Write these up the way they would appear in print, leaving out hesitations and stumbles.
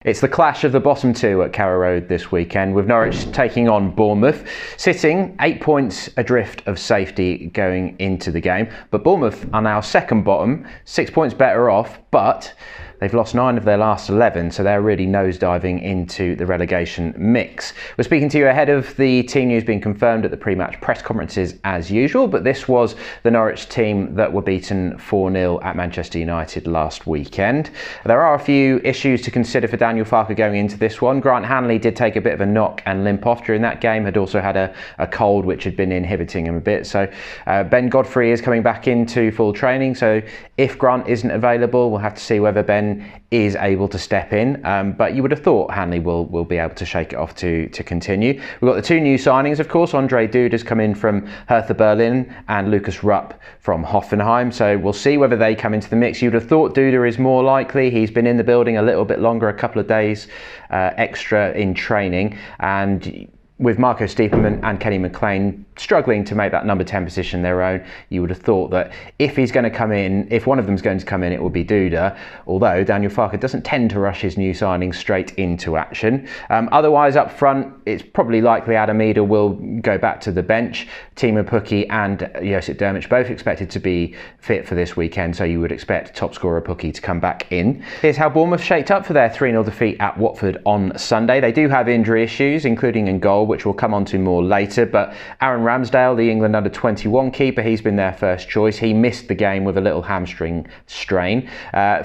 It's the clash of the bottom two at Carrow Road this weekend, with Norwich taking on Bournemouth, sitting 8 points adrift of safety going into the game. But Bournemouth are now second bottom, 6 points better off, but they've lost 9 of their last 11, so they're really nosediving into the relegation mix. We're speaking to you ahead of the team news being confirmed at the pre-match press conferences as usual, but this was the Norwich team that were beaten 4-0 at Manchester United last weekend. There are a few issues to consider for Daniel Farke going into this one. Grant Hanley did take a bit of a knock and limp off during that game, had also had a cold which had been inhibiting him a bit. So Ben Godfrey is coming back into full training, so if Grant isn't available, we'll have to see whether Ben is able to step in, but you would have thought Hanley will be able to shake it off to continue. We've got the two new signings, of course. Andre Duda has come in from Hertha Berlin and Lucas Rupp from Hoffenheim, so we'll see whether they come into the mix. You'd have thought Duda is more likely. He's been in the building a little bit longer, a couple of days extra in training, and with Marco Stiepermann and Kenny McLean struggling to make that number 10 position their own, you would have thought that if he's going to come in, if one of them's going to come in, it will be Duda, although Daniel Farke doesn't tend to rush his new signings straight into action. Otherwise, up front, it's probably likely Adam Eder will go back to the bench. Timo Pukki and Josip Dermich both expected to be fit for this weekend, so you would expect top scorer Pukki to come back in. Here's how Bournemouth shaped up for their 3-0 defeat at Watford on Sunday. They do have injury issues, including in goal, which we'll come on to more later, but Aaron Ramsdale, the England under-21 keeper, he's been their first choice. He missed the game with a little hamstring strain.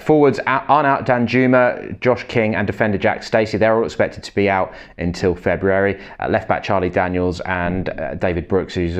Forwards Arnaut Danjuma, Josh King and defender Jack Stacey, they're all expected to be out until February. Left-back Charlie Daniels and David Brooks, who's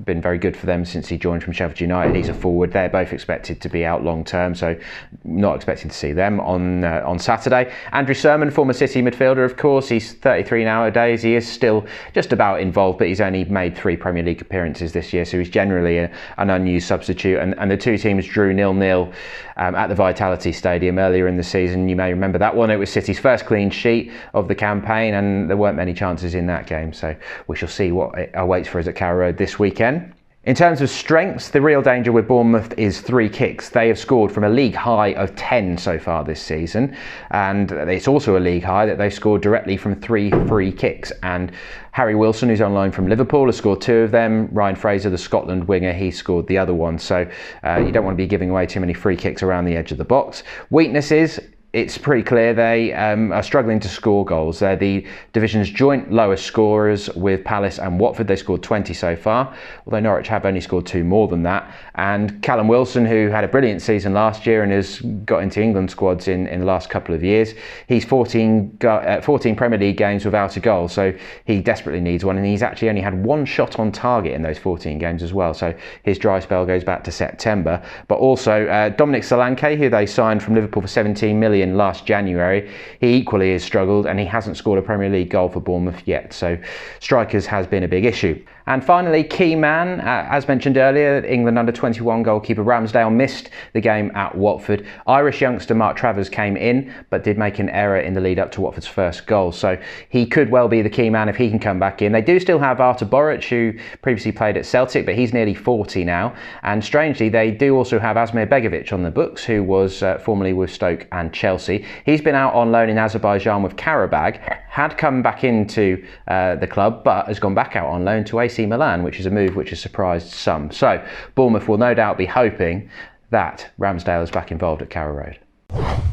been very good for them since he joined from Sheffield United, he's a forward. They're both expected to be out long-term, so not expecting to see them on Saturday. Andrew Sermon, former City midfielder, of course, he's 33 nowadays. He is still just about involved, but he's only made 3 Premier League appearances this year, so he's generally an unused substitute. And the two teams drew 0-0 at the Vitality Stadium earlier in the season. You may remember that one. It was City's first clean sheet of the campaign, and there weren't many chances in that game, so we shall see what awaits for us at Carrow Road this weekend. In terms of strengths, the real danger with Bournemouth is 3 kicks. They have scored from a league high of 10 so far this season, and it's also a league high that they've scored directly from 3 free kicks. And Harry Wilson, who's on loan from Liverpool, has scored 2 of them. Ryan Fraser, the Scotland winger, he scored the other one. So you don't want to be giving away too many free kicks around the edge of the box. Weaknesses, it's pretty clear they are struggling to score goals. They're the division's joint lowest scorers with Palace and Watford. They scored 20 so far, although Norwich have only scored 2 more than that. And Callum Wilson, who had a brilliant season last year and has got into England squads in the last couple of years, he's 14 Premier League games without a goal, so he desperately needs one, and he's actually only had 1 shot on target in those 14 games as well, so his dry spell goes back to September. But also Dominic Solanke, who they signed from Liverpool for 17 million last January, he equally has struggled and he hasn't scored a Premier League goal for Bournemouth yet, so strikers has been a big issue. And finally, key man, as mentioned earlier, England under-21 goalkeeper Ramsdale missed the game at Watford. Irish youngster Mark Travers came in, but did make an error in the lead up to Watford's first goal. So he could well be the key man if he can come back in. They do still have Artur Boruc, who previously played at Celtic, but he's nearly 40 now. And strangely, they do also have Asmir Begovic on the books, who was formerly with Stoke and Chelsea. He's been out on loan in Azerbaijan with Karabag, had come back into the club, but has gone back out on loan to AC Milan, which is a move which has surprised some. So Bournemouth will no doubt be hoping that Ramsdale is back involved at Carrow Road.